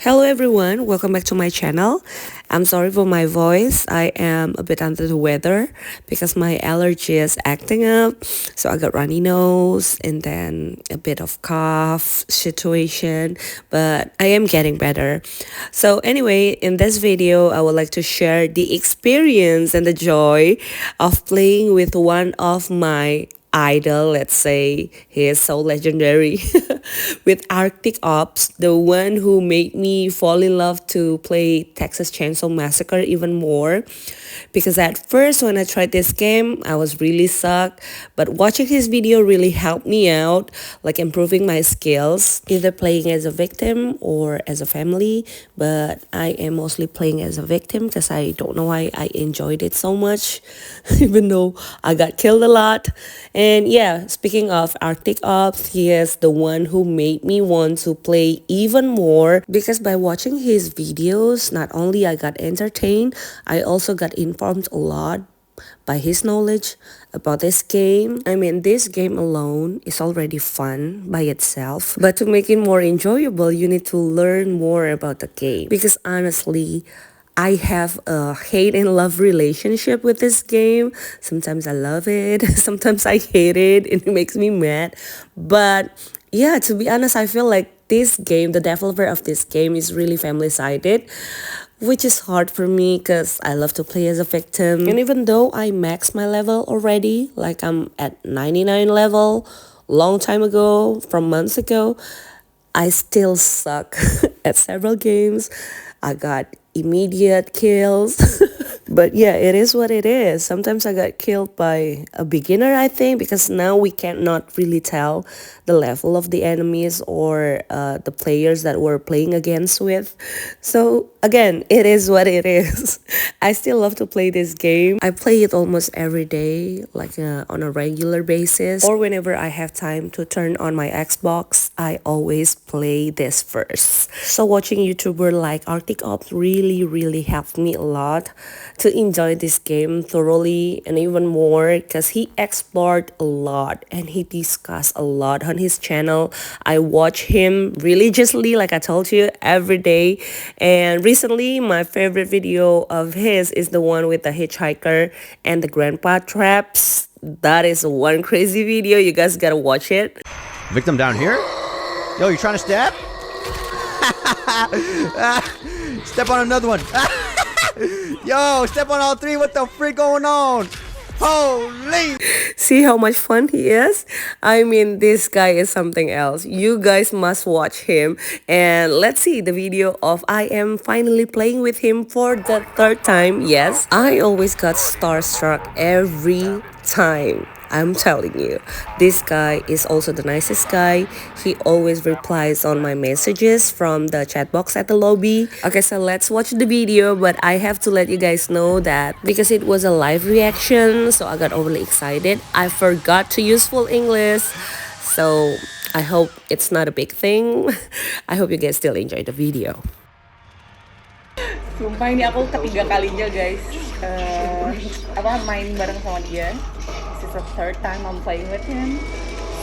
Hello everyone, welcome back to my channel. I'm sorry for my voice. I am a bit under the weather because my allergy is acting up. So I got runny nose and then a bit of cough situation, but I am getting better. So anyway, in this video, I would like to share the experience and the joy of playing with one of my idol. Let's say he is so legendary with Arctic Ops, the one who made me fall in love to play Texas Chainsaw Massacre even more. Because at first when I tried this game, I was really sucked, but watching his video really helped me out, like improving my skills, either playing as a victim or as a family. But I am mostly playing as a victim because I don't know why I enjoyed it so much, even though I got killed a lot. And yeah, speaking of Arctic Ops, he is the one who made me want to play even more, because by watching his videos, not only I got entertained, I also got informed a lot by his knowledge about this game. I mean, this game alone is already fun by itself, but to make it more enjoyable, you need to learn more about the game. Because honestly, I have a hate and love relationship with this game. Sometimes I love it, sometimes I hate it, and it makes me mad. But yeah, to be honest, I feel like this game, the developer of this game, is really family sided, which is hard for me because I love to play as a victim. And even though I maxed my level already, like I'm at 99 level, long time ago, from months ago, I still suck at several games. I got immediate kills. But yeah, it is what it is. Sometimes I got killed by a beginner, I think, because now we cannot really tell the level of the enemies or the players that we're playing against with. So again, it is what it is. I still love to play this game. I play it almost every day, like on a regular basis, or whenever I have time to turn on my Xbox, I always play this first. So watching YouTuber like Arctic Ops really helped me a lot to enjoy this game thoroughly and even more, because he explored a lot and he discussed a lot on his channel. I watch him religiously, like I told you, every day. And recently my favorite video of his is the one with the hitchhiker and the grandpa traps. That is one crazy video. You guys gotta watch it. Victim down here? Yo, you trying to stab? Step on another one. Yo, step on all three. What the freak going on? Holy! See how much fun he is? I mean, this guy is something else. You guys must watch him. And let's see the video of I am finally playing with him for the third time. Yes, I always got starstruck every time. I'm telling you, this guy is also the nicest guy. He always replies on my messages from the chat box at the lobby. Okay, so let's watch the video, but I have to let you guys know that because it was a live reaction, so I got overly excited. I forgot to use full English, so I hope it's not a big thing. I hope you guys still enjoy the video. Sumpah ini aku ketiga kalinya guys main bareng sama dia. This is the third time I'm playing with him.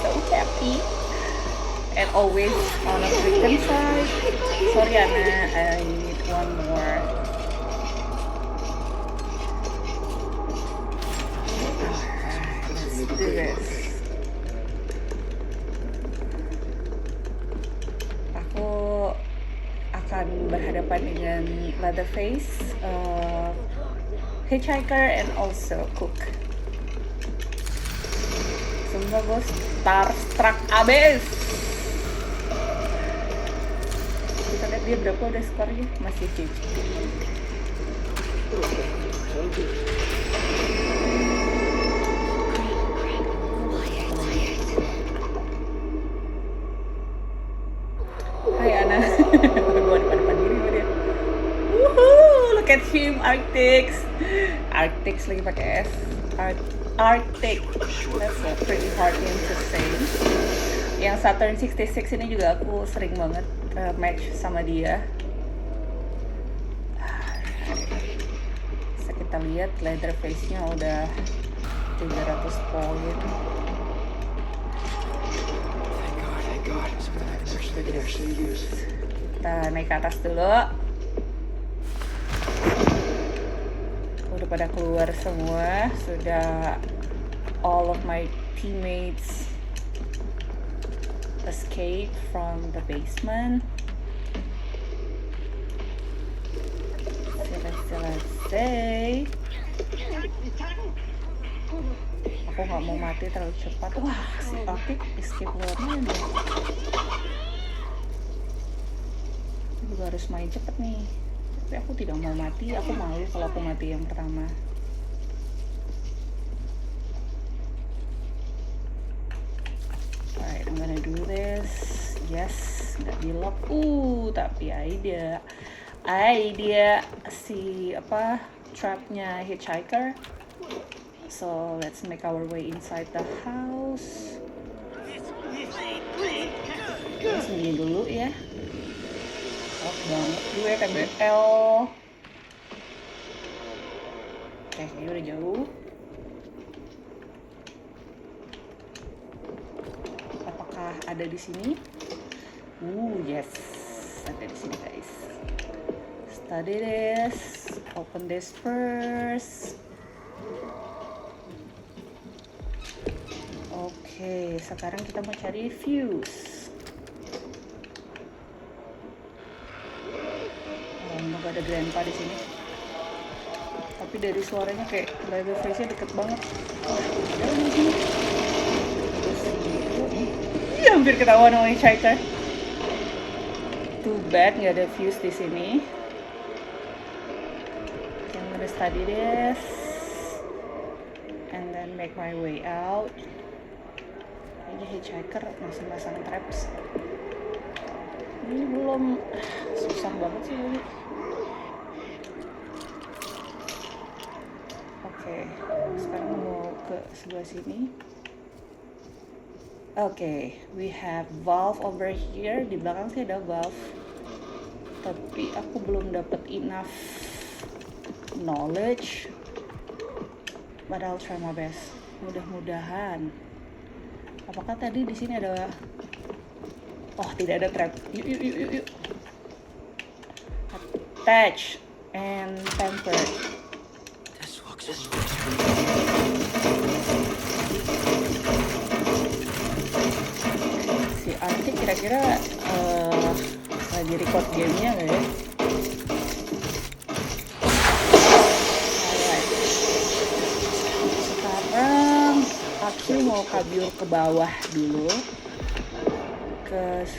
So happy. And always on a victim side. Sorry Anna, I need one more. Let's do this. Aku akan berhadapan dengan Leatherface, Hitchhiker, and also Cook. Semua gue starstruck abis. Kita lihat dia berapa udah skornya, masih 50. Hai Ana. Gue depan diri sama dia. Woohoo, look at him, ARCTIK lagi pakai S. ARCTIK. That's a pretty hard name to say. Yang Saturn 66 ini juga aku sering banget match sama dia. Bisa kita lihat Leatherface-nya udah 300 poin. Thank God. Something I can actually use. Kita naik ke atas dulu. Udah pada keluar semua. Sudah all of my teammates escape from the basement. Selesai. Aku nggak mau mati terlalu cepat. Wah, si ARCTIK escape lewat mana? Aku juga harus main cepet nih. Tapi aku tidak mau mati. Aku malu kalau aku mati yang pertama. Alright, I'm gonna do this. Yes, nggak di lock. Tapi idea si trapnya hitchhiker. So let's make our way inside the house. Terus sembunyi dulu ya. Oh banget gue KBL. Oke, ini udah jauh. Apakah ada di sini? Yes, ada di sini guys. Study this. Open this first. Oke, sekarang kita mau cari fuse. Semoga ada grandpa di sini. Tapi dari suaranya kayak level face-nya deket banget. Hampir ketahuan sama hitchhiker. Too bad nggak ada fuse di sini. I'm gonna study this and then make my way out. Kayaknya hitchhiker masih masang traps. Ini belum, susah banget sih ini. Oke, sekarang mau ke sebelah sini. Oke, we have valve over here. Di belakang sih ada valve. Tapi aku belum dapat enough knowledge. But I'll try my best. Mudah-mudahan. Apakah tadi di sini ada? Oh, tidak ada trap. Yuk. Attach and temper. Si ARCTIK kira-kira lagi record gamenya nggak ya? Alright. Sekarang aku mau kabur ke bawah dulu. Because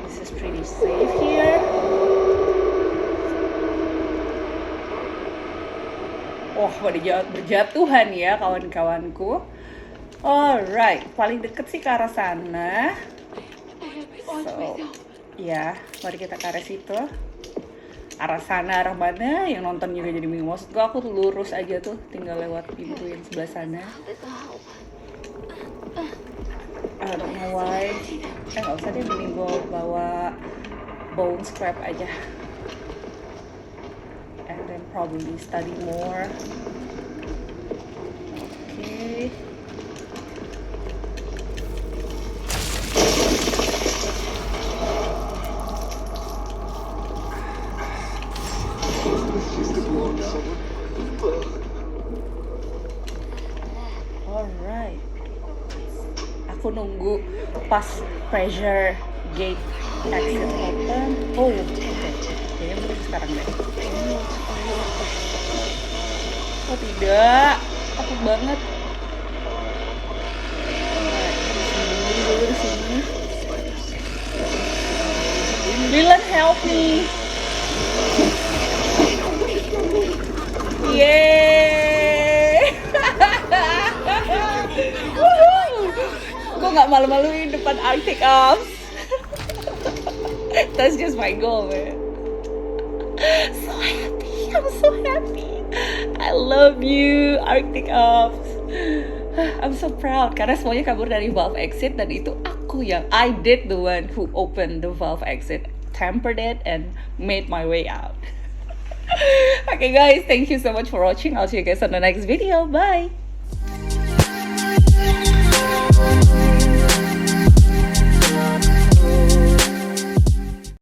this is pretty safe here. Oh, pada berjatuhan ya kawan-kawanku. Alright, paling deket sih ke arah sana. So, ya, mari kita ke arah situ. Arah sana, arah mana? Yang nonton juga jadi bingung. Maksud gue, aku tuh lurus aja tuh, tinggal lewat pintu yang sebelah sana. I don't know why. Nggak usah deh, mending gue bawa bone scrap aja. And then probably study more. Okay. Alright. Aku nunggu pas pressure gate exit open. Oh, oke. Kayaknya mungkin sekarang deh. Oh tidak, takut banget. Dulu di sini. Dylan, help me. Yeay. Gue nggak malu-maluin depan ARCTIK Ops. That's just my goal, man. So happy, I'm so happy. I love you, ARCTIK Ops. I'm so proud karena semuanya kabur dari valve exit dan itu aku yang I did the one who opened the valve exit, tempered it and made my way out. Okay guys, thank you so much for watching. I'll see you guys on the next video. Bye.